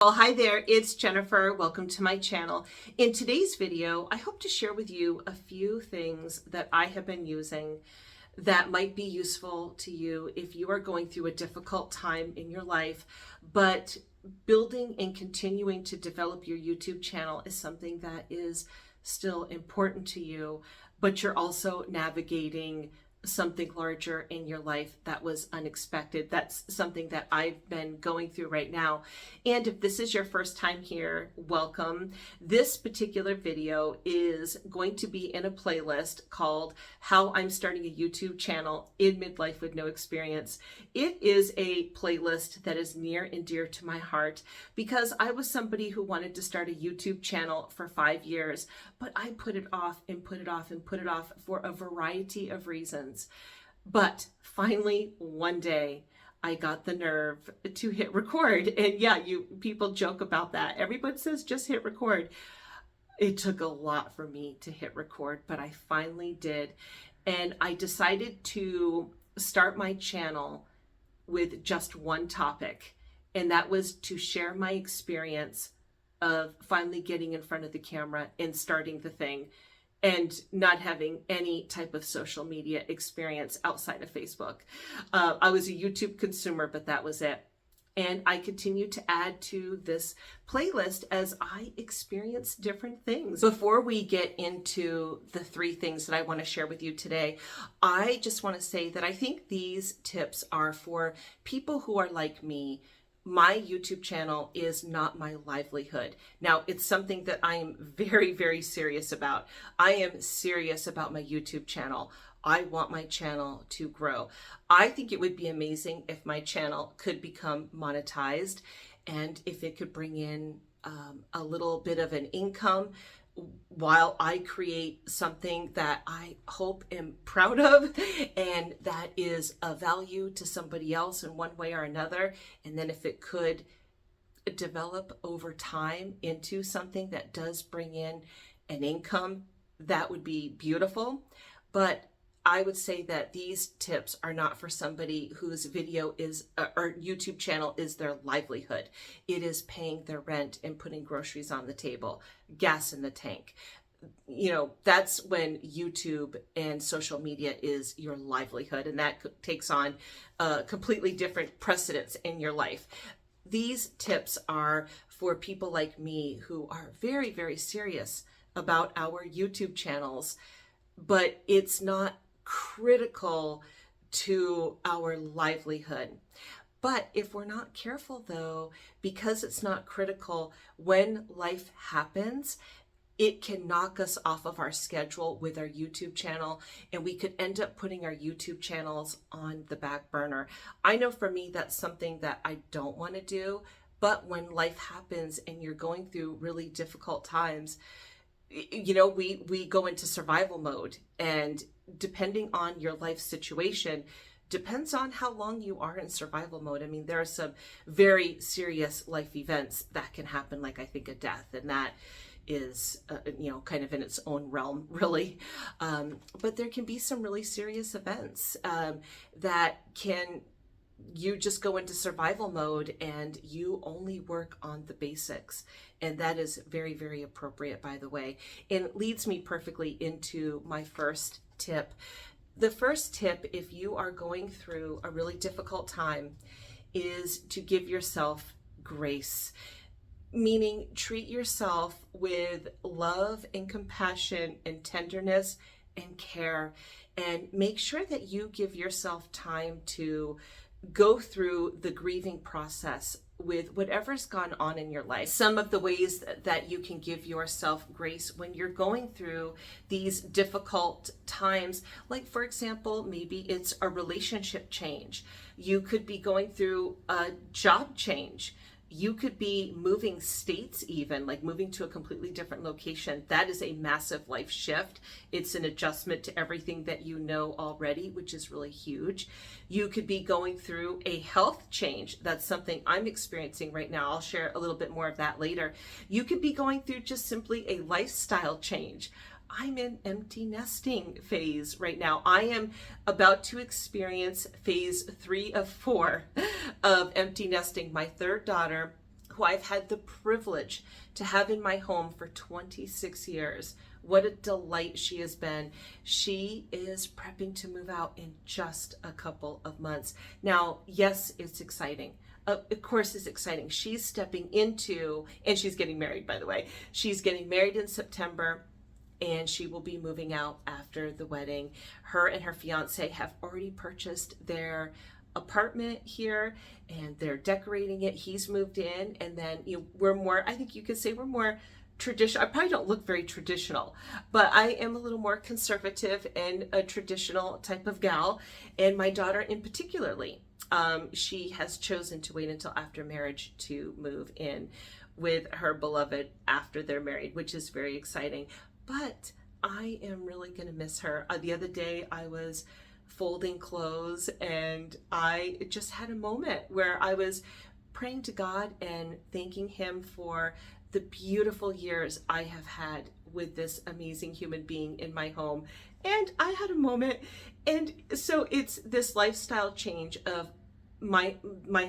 Well, hi there, it's Jennifer. Welcome to my channel. In today's video, I hope to share with you a few things that I have been using that might be useful to you if you are going through a difficult time in your life, but building and continuing to develop your YouTube channel is something that is still important to you, but you're also navigating something larger in your life that was unexpected. That's something that I've been going through right now. And if this is your first time here, welcome. This particular video is going to be in a playlist called How I'm Starting a YouTube Channel in Midlife with No Experience. It is a playlist that is near and dear to my heart because I was somebody who wanted to start a YouTube channel for 5 years, but I put it off and put it off and put it off for a variety of reasons. But finally, one day, I got the nerve to hit record. And yeah, people joke about that. Everybody says just hit record. It took a lot for me to hit record, but I finally did. And I decided to start my channel with just one topic, and that was to share my experience of finally getting in front of the camera and starting the thing and not having any type of social media experience outside of Facebook. I was a YouTube consumer, but that was it. And I continue to add to this playlist as I experience different things. Before we get into the 3 things that I want to share with you today, I just want to say that I think these tips are for people who are like me. My YouTube channel is not my livelihood. Now, it's something that I am very, very serious about. I am serious about my YouTube channel. I want my channel to grow. I think it would be amazing if my channel could become monetized and if it could bring in a little bit of an income while I create something that I hope am proud of and that is of value to somebody else in one way or another. And then if it could develop over time into something that does bring in an income, that would be beautiful. But I would say that these tips are not for somebody whose video is or YouTube channel is their livelihood. It is paying their rent and putting groceries on the table, gas in the tank. You know, that's when YouTube and social media is your livelihood, and that takes on completely different precedence in your life. These tips are for people like me who are very, very serious about our YouTube channels, but it's not critical to our livelihood. But if we're not careful though, because it's not critical, when life happens, it can knock us off of our schedule with our YouTube channel, and we could end up putting our YouTube channels on the back burner. I know for me, that's something that I don't want to do, but when life happens and you're going through really difficult times, you know, we go into survival mode, and depending on your life situation, depends on how long you are in survival mode. I mean, there are some very serious life events that can happen, like I think a death, and that is, you know, kind of in its own realm, really. But there can be some really serious events that can, you just go into survival mode and you only work on the basics. And that is very, very appropriate, by the way. And it leads me perfectly into my first tip. The first tip, if you are going through a really difficult time, is to give yourself grace. Meaning, treat yourself with love and compassion and tenderness and care. And make sure that you give yourself time to go through the grieving process with whatever's gone on in your life. Some of the ways that you can give yourself grace when you're going through these difficult times, like for example, maybe it's a relationship change. You could be going through a job change. You could be moving states, even like moving to a completely different location. That is a massive life shift. It's an adjustment to everything that you know already, which is really huge. You could be going through a health change. That's something I'm experiencing right now. I'll share a little bit more of that later. You could be going through just simply a lifestyle change. I'm in empty nesting phase right now. I am about to experience phase 3 of 4 of empty nesting. My third daughter, who I've had the privilege to have in my home for 26 years. What a delight she has been. She is prepping to move out in just a couple of months. Now, yes, it's exciting. Of course it's exciting. She's stepping into, and she's getting married, by the way. She's getting married in September, and she will be moving out after the wedding. Her and her fiance have already purchased their apartment here, and they're decorating it. He's moved in, and then we're more, I think you could say we're more traditional. I probably don't look very traditional, but I am a little more conservative and a traditional type of gal. And my daughter in particularly, she has chosen to wait until after marriage to move in with her beloved after they're married, which is very exciting. But I am really going to miss her. The other day I was folding clothes, and I just had a moment where I was praying to God and thanking Him for the beautiful years I have had with this amazing human being in my home. And I had a moment, and so it's this lifestyle change of my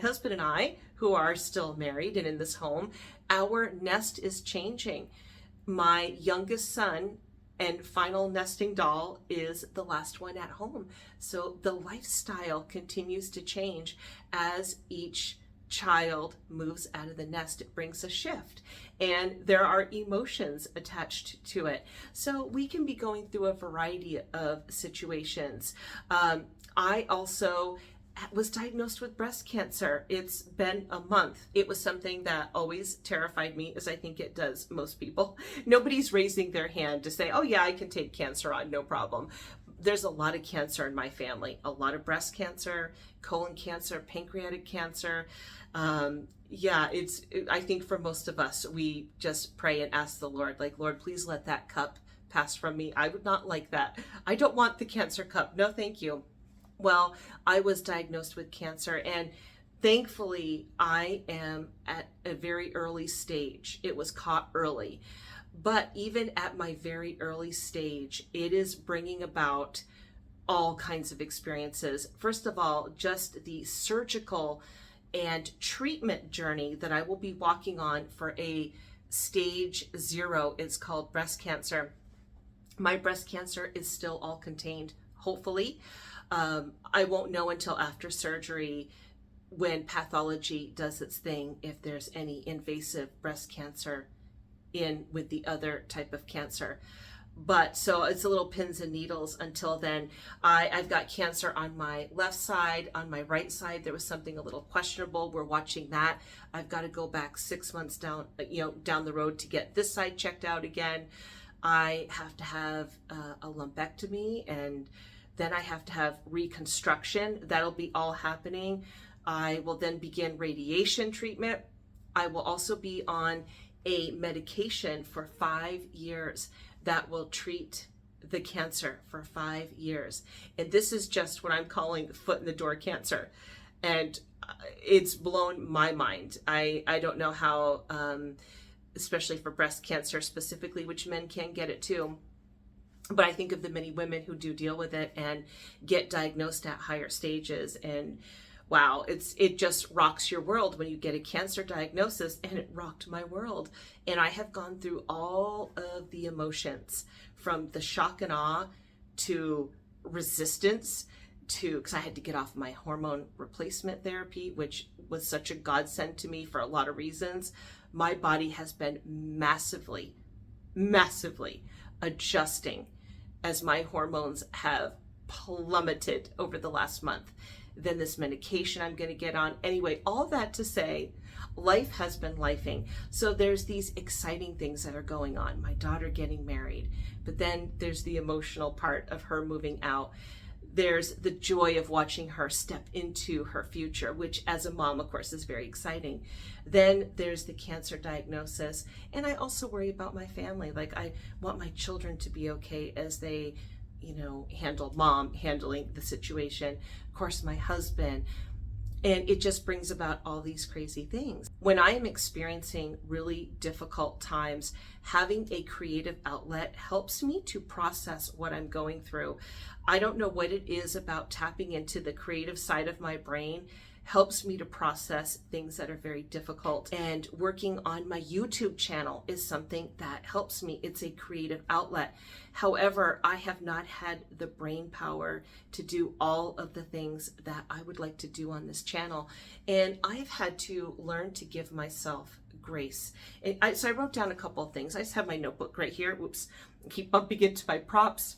husband and I, who are still married and in this home. Our nest is changing. My youngest son and final nesting doll is the last one at home. So the lifestyle continues to change as each child moves out of the nest. It brings a shift, and there are emotions attached to it. So we can be going through a variety of situations. I also was diagnosed with breast cancer. It's been a month. It was something that always terrified me, as I think it does most people. Nobody's raising their hand to say, oh yeah, I can take cancer on, no problem. There's a lot of cancer in my family, a lot of breast cancer, colon cancer, pancreatic cancer. I think for most of us, we just pray and ask the Lord, like, Lord, please let that cup pass from me. I would not like that. I don't want the cancer cup. No, thank you. Well, I was diagnosed with cancer, and thankfully I am at a very early stage. It was caught early. But even at my very early stage, it is bringing about all kinds of experiences. First of all, just the surgical and treatment journey that I will be walking on for a stage 0. It's called breast cancer. My breast cancer is still all contained, hopefully. I won't know until after surgery, when pathology does its thing, if there's any invasive breast cancer in with the other type of cancer. But so it's a little pins and needles until then. I've got cancer on my left side. On my right side, there was something a little questionable. We're watching that. I've got to go back 6 months down the road to get this side checked out again. I have to have a lumpectomy, and then I have to have reconstruction. That'll be all happening. I will then begin radiation treatment. I will also be on a medication for 5 years that will treat the cancer for 5 years. And this is just what I'm calling foot in the door cancer. And it's blown my mind. I don't know how, especially for breast cancer specifically, which men can get it too. But I think of the many women who do deal with it and get diagnosed at higher stages, and wow, it just rocks your world when you get a cancer diagnosis, and it rocked my world. And I have gone through all of the emotions, from the shock and awe to resistance to, because I had to get off my hormone replacement therapy, which was such a godsend to me for a lot of reasons. My body has been massively adjusting as my hormones have plummeted over the last month. Then this medication I'm going to get on. Anyway, all that to say, life has been lifing. So there's these exciting things that are going on. My daughter getting married, but then there's the emotional part of her moving out. There's the joy of watching her step into her future, which as a mom, of course, is very exciting. Then there's the cancer diagnosis. And I also worry about my family. Like, I want my children to be okay as they, handle mom handling the situation. Of course, my husband. And it just brings about all these crazy things. When I am experiencing really difficult times, having a creative outlet helps me to process what I'm going through. I don't know what it is about tapping into the creative side of my brain helps me to process things that are very difficult. And working on my YouTube channel is something that helps me. It's a creative outlet. However, I have not had the brain power to do all of the things that I would like to do on this channel. And I've had to learn to give myself grace. So I wrote down a couple of things. I just have my notebook right here. Whoops, I keep bumping into my props.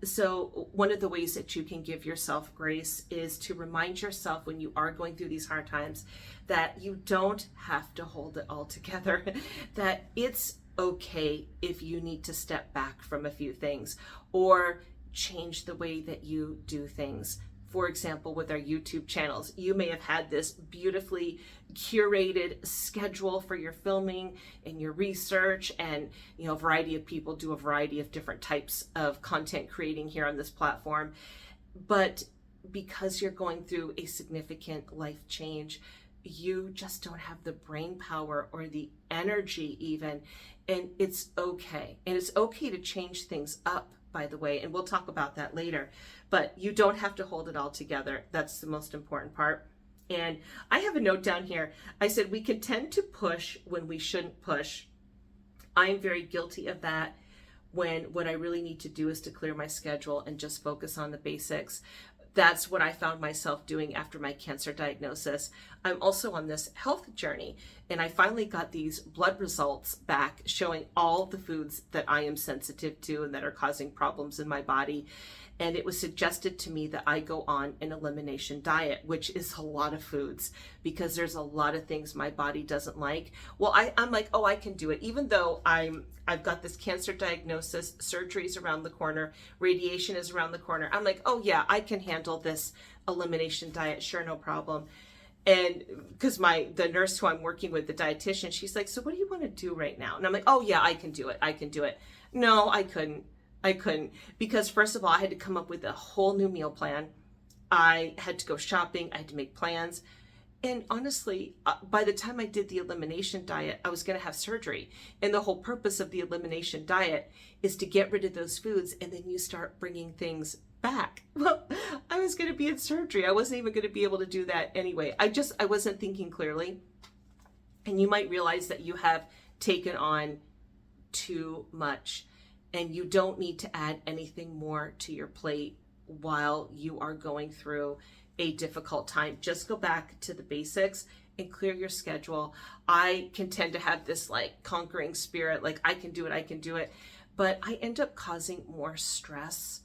So one of the ways that you can give yourself grace is to remind yourself when you are going through these hard times that you don't have to hold it all together, that it's okay if you need to step back from a few things or change the way that you do things. For example, with our YouTube channels, you may have had this beautifully curated schedule for your filming and your research, and a variety of people do a variety of different types of content creating here on this platform. But because you're going through a significant life change, you just don't have the brain power or the energy even, and it's okay. And it's okay to change things up, by the way, and we'll talk about that later. But you don't have to hold it all together. That's the most important part. And I have a note down here. I said we can tend to push when we shouldn't push. I am very guilty of that, when what I really need to do is to clear my schedule and just focus on the basics. That's what I found myself doing after my cancer diagnosis. I'm also on this health journey, and I finally got these blood results back showing all the foods that I am sensitive to and that are causing problems in my body. And it was suggested to me that I go on an elimination diet, which is a lot of foods because there's a lot of things my body doesn't like. Well, I'm like, oh, I can do it. Even though I've got this cancer diagnosis, surgery's around the corner, radiation is around the corner. I'm like, oh yeah, I can handle this elimination diet. Sure, no problem. And because the nurse who I'm working with, the dietitian, she's like, so what do you want to do right now? And I'm like, oh yeah, I can do it. I can do it. No, I couldn't. Because first of all, I had to come up with a whole new meal plan. I had to go shopping. I had to make plans. And honestly, by the time I did the elimination diet, I was going to have surgery. And the whole purpose of the elimination diet is to get rid of those foods, and then you start bringing things back. Well, I was going to be in surgery. I wasn't even going to be able to do that anyway. I wasn't thinking clearly. And you might realize that you have taken on too much, and you don't need to add anything more to your plate while you are going through a difficult time. Just go back to the basics and clear your schedule. I can tend to have this like conquering spirit, like I can do it, but I end up causing more stress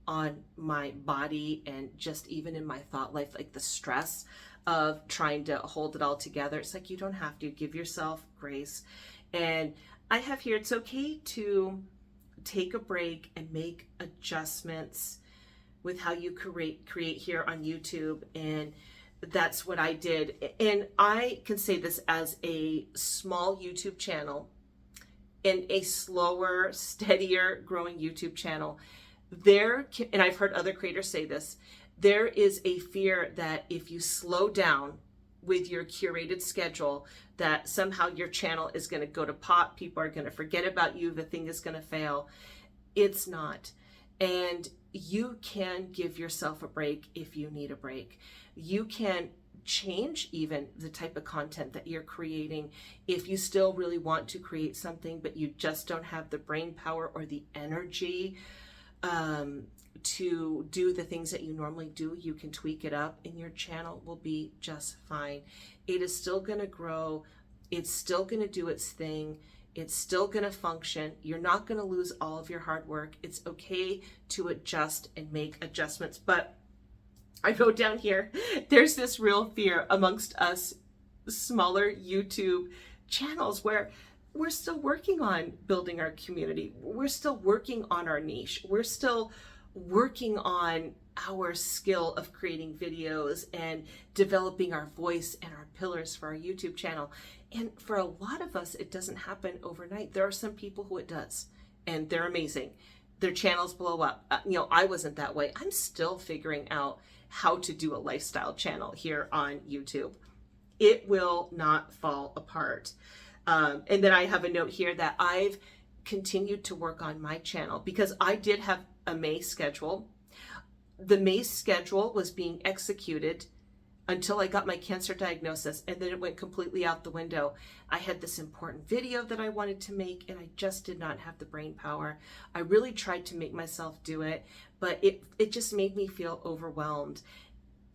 on my body and just even in my thought life, like the stress of trying to hold it all together. It's like, you don't have to. Give yourself grace. And I have here, it's okay to take a break and make adjustments with how you create here on YouTube. And that's what I did. And I can say this as a small YouTube channel and a slower, steadier growing YouTube channel. And I've heard other creators say this, there is a fear that if you slow down with your curated schedule, that somehow your channel is going to go to pot. People are going to forget about you. The thing is going to fail. It's not. And you can give yourself a break if you need a break. You can change even the type of content that you're creating if you still really want to create something, but you just don't have the brain power or the energy to do the things that you normally do. You can tweak it up and your channel will be just fine. It is still going to grow. It's still going to do its thing. It's still going to function. You're not going to lose all of your hard work. It's okay to adjust and make adjustments. But I wrote down here, there's this real fear amongst us smaller YouTube channels where we're still working on building our community. We're still working on our niche. We're still working on our skill of creating videos and developing our voice and our pillars for our YouTube channel. And for a lot of us, it doesn't happen overnight. There are some people who it does, and they're amazing. Their channels blow up. I wasn't that way. I'm still figuring out how to do a lifestyle channel here on YouTube. It will not fall apart. And then I have a note here that I've continued to work on my channel because I did have a May schedule. the MACE schedule was being executed until I got my cancer diagnosis, and then it went completely out the window. I had this important video that I wanted to make, and I just did not have the brain power. I really tried to make myself do it, but it just made me feel overwhelmed.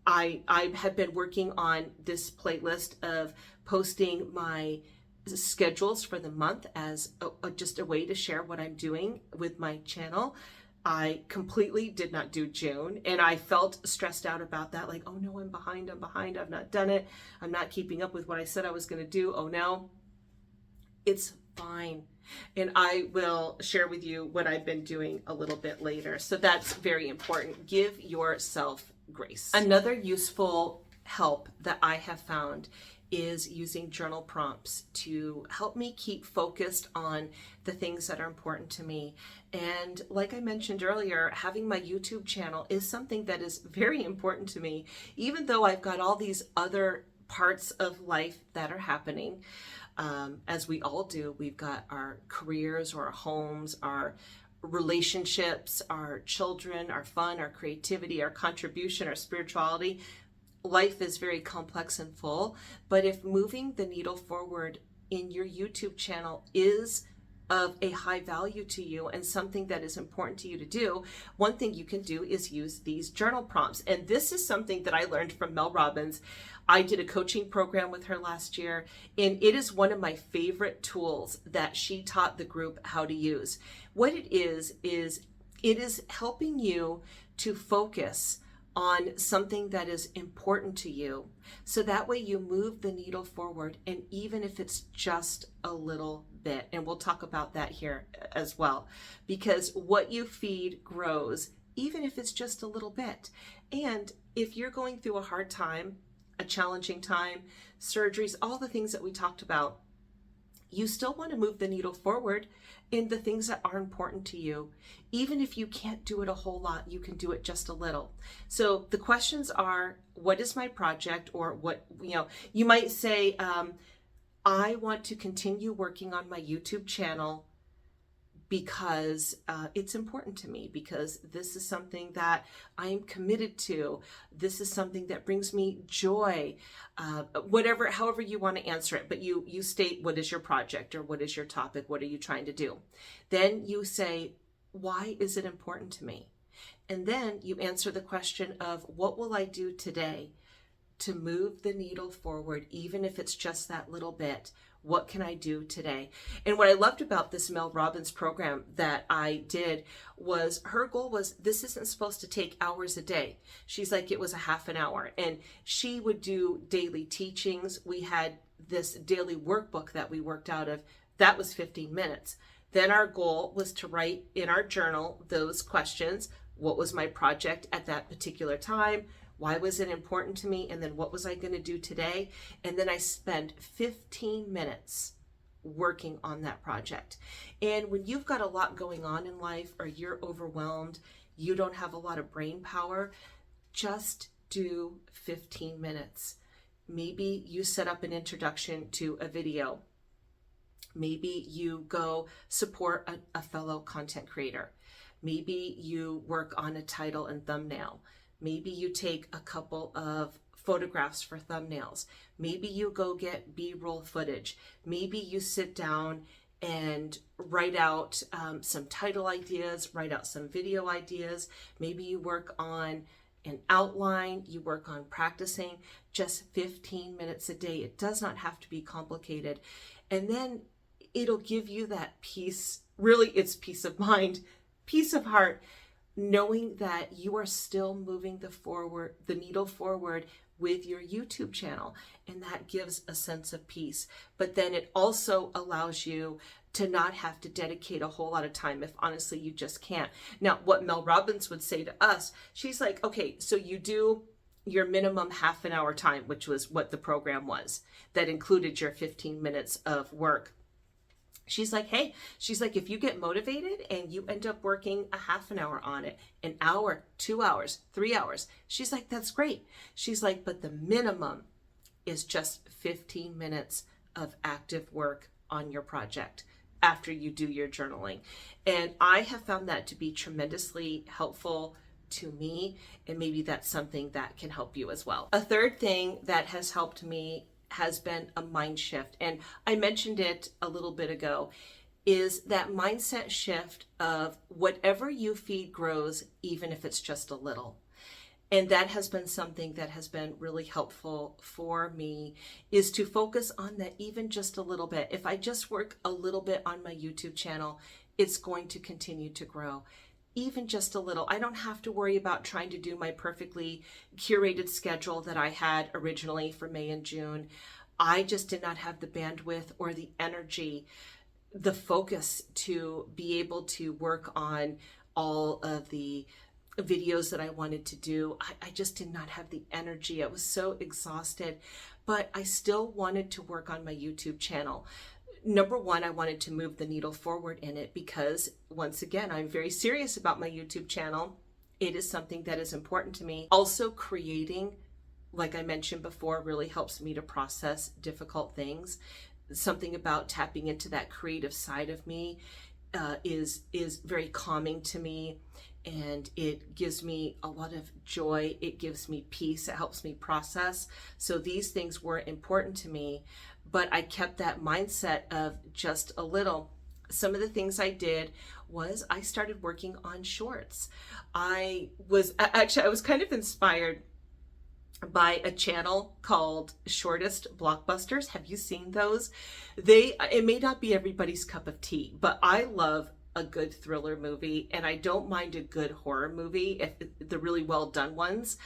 I had been working on this playlist of posting my schedules for the month as just a way to share what I'm doing with my channel. I completely did not do June, and I felt stressed out about that. Like, oh no, I'm behind, I've not done it. I'm not keeping up with what I said I was gonna do. Oh no, it's fine. And I will share with you what I've been doing a little bit later. So that's very important. Give yourself grace. Another useful help that I have found is using journal prompts to help me keep focused on the things that are important to me. And like I mentioned earlier, having my YouTube channel is something that is very important to me, even though I've got all these other parts of life that are happening. As we all do, we've got our careers or our homes, our relationships, our children, our fun, our creativity, our contribution, our spirituality. Life is very complex and full, but if moving the needle forward in your YouTube channel is of a high value to you and something that is important to you to do, one thing you can do is use these journal prompts. And this is something that I learned from Mel Robbins. I did a coaching program with her last year, and it is one of my favorite tools that she taught the group how to use. What it is it is helping you to focus on something that is important to you. So that way you move the needle forward, and even if it's just a little bit, and we'll talk about that here as well, because what you feed grows, even if it's just a little bit. And if you're going through a hard time, a challenging time, surgeries, all the things that we talked about, you still want to move the needle forward in the things that are important to you. Even if you can't do it a whole lot, you can do it just a little. So the questions are, what is my project? Or what, you might say, I want to continue working on my YouTube channel because it's important to me, because this is something that I am committed to. This is something that brings me joy, however you want to answer it. But you state, what is your project, or what is your topic? What are you trying to do? Then you say, why is it important to me? And then you answer the question of, what will I do today to move the needle forward, even if it's just that little bit? What can I do today? And what I loved about this Mel Robbins program that I did was, her goal was, this isn't supposed to take hours a day. She's like, it was a half an hour. And she would do daily teachings. We had this daily workbook that we worked out of. That was 15 minutes. Then our goal was to write in our journal those questions. What was my project at that particular time? Why was it important to me? And then what was I going to do today? And then I spent 15 minutes working on that project. And when you've got a lot going on in life, or you're overwhelmed, you don't have a lot of brain power, just do 15 minutes. Maybe you set up an introduction to a video. Maybe you go support a fellow content creator. Maybe you work on a title and thumbnail. Maybe you take a couple of photographs for thumbnails. Maybe you go get B-roll footage. Maybe you sit down and write out some title ideas, write out some video ideas. Maybe you work on an outline, you work on practicing. Just 15 minutes a day. It does not have to be complicated. And then it'll give you that peace. Really, it's peace of mind, peace of heart, knowing that you are still moving the needle forward with your YouTube channel. And that gives a sense of peace. But then it also allows you to not have to dedicate a whole lot of time if honestly you just can't. Now, what Mel Robbins would say to us, she's like, okay, so you do your minimum half an hour time, which was what the program was, that included your 15 minutes of work. She's like, hey, if you get motivated and you end up working a half an hour on it, an hour, 2 hours, 3 hours, she's like, that's great. She's like, but the minimum is just 15 minutes of active work on your project after you do your journaling. And I have found that to be tremendously helpful to me, and maybe that's something that can help you as well. A third thing that has helped me has been a mind shift, and I mentioned it a little bit ago, is that mindset shift of whatever you feed grows, even if it's just a little. And that has been something that has been really helpful for me, is to focus on that even just a little bit. If I just work a little bit on my YouTube channel, it's going to continue to grow. Even just a little. I don't have to worry about trying to do my perfectly curated schedule that I had originally for May and June. I just did not have the bandwidth or the energy, the focus to be able to work on all of the videos that I wanted to do. I just did not have the energy. I was so exhausted, but I still wanted to work on my YouTube channel. Number one, I wanted to move the needle forward in it because, once again, I'm very serious about my YouTube channel. It is something that is important to me. Also, creating, like I mentioned before, really helps me to process difficult things. Something about tapping into that creative side of me is very calming to me, and it gives me a lot of joy. It gives me peace. It helps me process. So these things were important to me, but I kept that mindset of just a little. Some of the things I did was I started working on shorts. I was kind of inspired by a channel called Shortest Blockbusters. Have you seen those? It may not be everybody's cup of tea, but I love a good thriller movie, and I don't mind a good horror movie, if the really well done ones.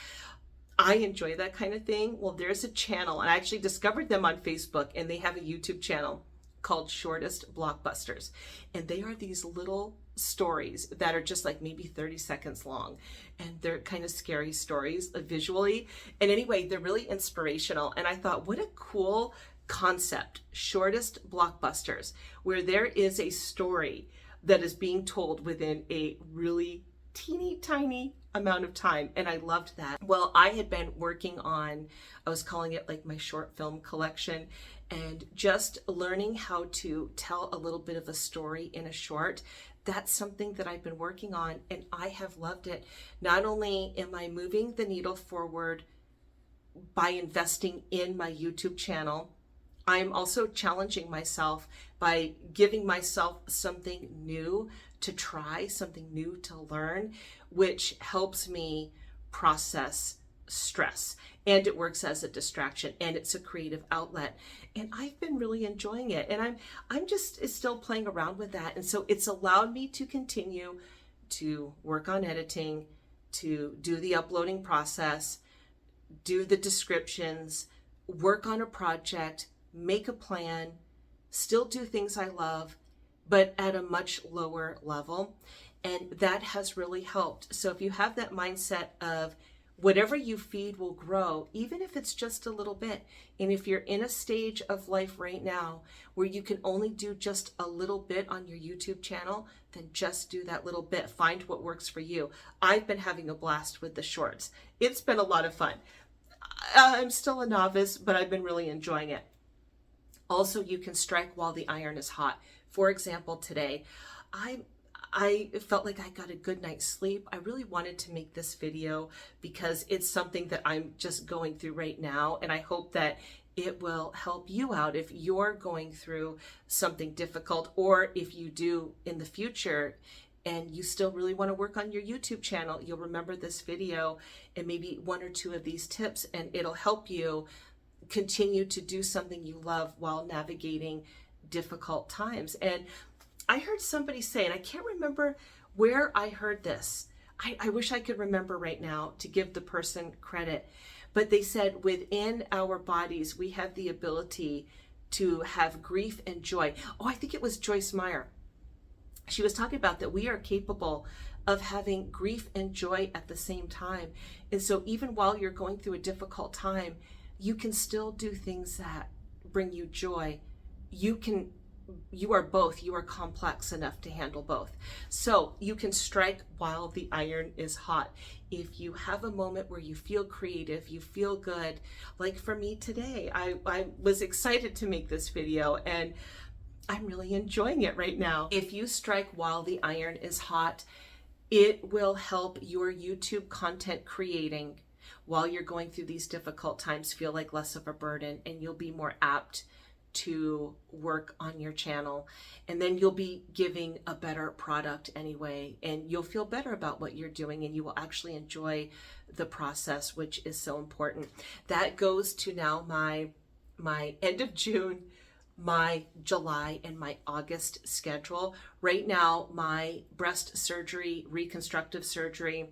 I enjoy that kind of thing. Well, there's a channel, and I actually discovered them on Facebook, and they have a YouTube channel called Shortest Blockbusters. And they are these little stories that are just like maybe 30 seconds long. And they're kind of scary stories visually. And anyway, they're really inspirational. And I thought, what a cool concept, Shortest Blockbusters, where there is a story that is being told within a really teeny tiny amount of time. And I loved that. Well, I had been working on, I was calling it like my short film collection, and just learning how to tell a little bit of a story in a short. That's something that I've been working on, and I have loved it. Not only am I moving the needle forward by investing in my YouTube channel, I'm also challenging myself by giving myself something new to try, something new to learn, which helps me process stress. And it works as a distraction, and it's a creative outlet. And I've been really enjoying it. And I'm just still playing around with that. And so it's allowed me to continue to work on editing, to do the uploading process, do the descriptions, work on a project, make a plan, still do things I love, but at a much lower level. And that has really helped. So if you have that mindset of whatever you feed will grow, even if it's just a little bit. And if you're in a stage of life right now where you can only do just a little bit on your YouTube channel, then just do that little bit. Find what works for you. I've been having a blast with the shorts. It's been a lot of fun. I'm still a novice, but I've been really enjoying it. Also, you can strike while the iron is hot. For example, today, I felt like I got a good night's sleep. I really wanted to make this video because it's something that I'm just going through right now, and I hope that it will help you out if you're going through something difficult, or if you do in the future and you still really want to work on your YouTube channel. You'll remember this video and maybe one or two of these tips, and it'll help you continue to do something you love while navigating difficult times. And I heard somebody say, and I can't remember where I heard this. I wish I could remember right now to give the person credit, but they said within our bodies, we have the ability to have grief and joy. Oh, I think it was Joyce Meyer. She was talking about that we are capable of having grief and joy at the same time. And so even while you're going through a difficult time, you can still do things that bring you joy. You are both. You are complex enough to handle both. So you can strike while the iron is hot. If you have a moment where you feel creative, you feel good, like for me today, I was excited to make this video, and I'm really enjoying it right now. If you strike while the iron is hot, It will help your YouTube content creating while you're going through these difficult times feel like less of a burden, and you'll be more apt to work on your channel. And then you'll be giving a better product anyway, and you'll feel better about what you're doing, and you will actually enjoy the process, which is so important. That goes to now my end of June, my July, and my August schedule. Right now, my breast surgery, reconstructive surgery,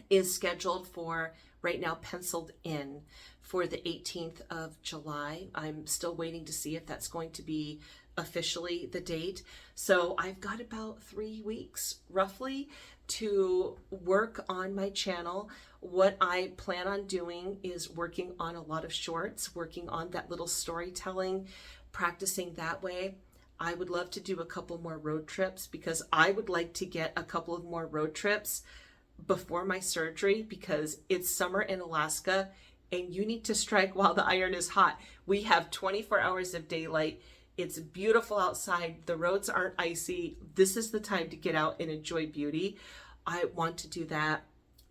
is scheduled for, right now penciled in, for the 18th of July. I'm still waiting to see if that's going to be officially the date. So I've got about 3 weeks roughly to work on my channel. What I plan on doing is working on a lot of shorts, working on that little storytelling, practicing that way. I would love to do a couple more road trips, because I would like to get a couple of more road trips before my surgery, because it's summer in Alaska and you need to strike while the iron is hot. We have 24 hours of daylight. It's beautiful outside. The roads aren't icy. This is the time to get out and enjoy beauty. I want to do that.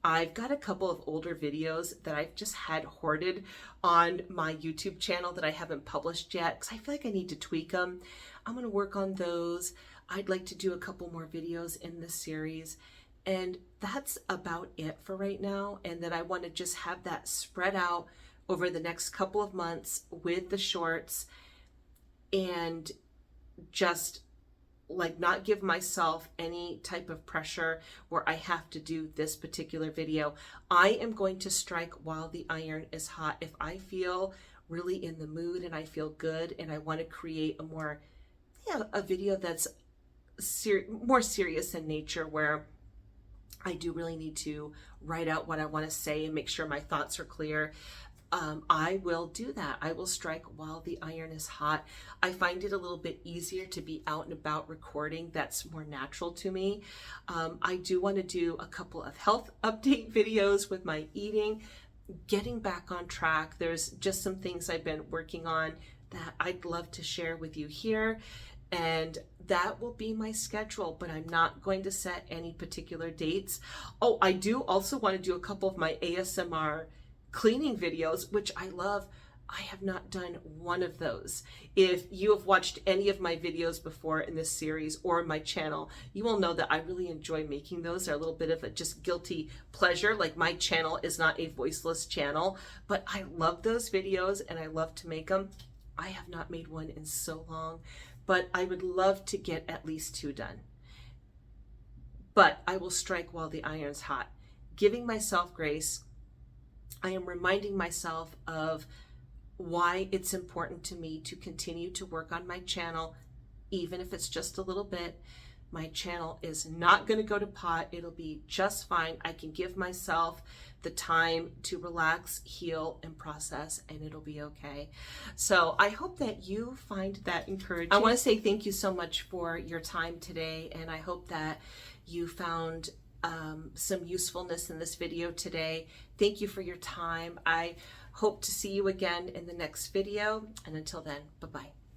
I've got a couple of older videos that I've just had hoarded on my YouTube channel that I haven't published yet, because I feel like I need to tweak them. I'm going to work on those. I'd like to do a couple more videos in this series. And that's about it for right now. And then I want to just have that spread out over the next couple of months with the shorts, and just like not give myself any type of pressure where I have to do this particular video. I am going to strike while the iron is hot. If I feel really in the mood and I feel good and I want to create a more, a video that's more serious in nature, where I do really need to write out what I want to say and make sure my thoughts are clear, I will do that. I will strike while the iron is hot. I find it a little bit easier to be out and about recording. That's more natural to me. I do want to do a couple of health update videos with my eating, getting back on track. There's just some things I've been working on that I'd love to share with you here. And that will be my schedule, but I'm not going to set any particular dates. Oh, I do also want to do a couple of my ASMR cleaning videos, which I love. I have not done one of those. If you have watched any of my videos before in this series or my channel, you will know that I really enjoy making those. They're a little bit of a just guilty pleasure. Like, my channel is not a voiceless channel, but I love those videos and I love to make them. I have not made one in so long, but I would love to get at least 2 done. But I will strike while the iron's hot, giving myself grace. I am reminding myself of why it's important to me to continue to work on my channel, even if it's just a little bit. My channel is not going to go to pot. It'll be just fine. I can give myself the time to relax, heal, and process, and it'll be okay. So I hope that you find that encouraging. I want to say thank you so much for your time today, and I hope that you found some usefulness in this video today. Thank you for your time. I hope to see you again in the next video, and until then, bye-bye.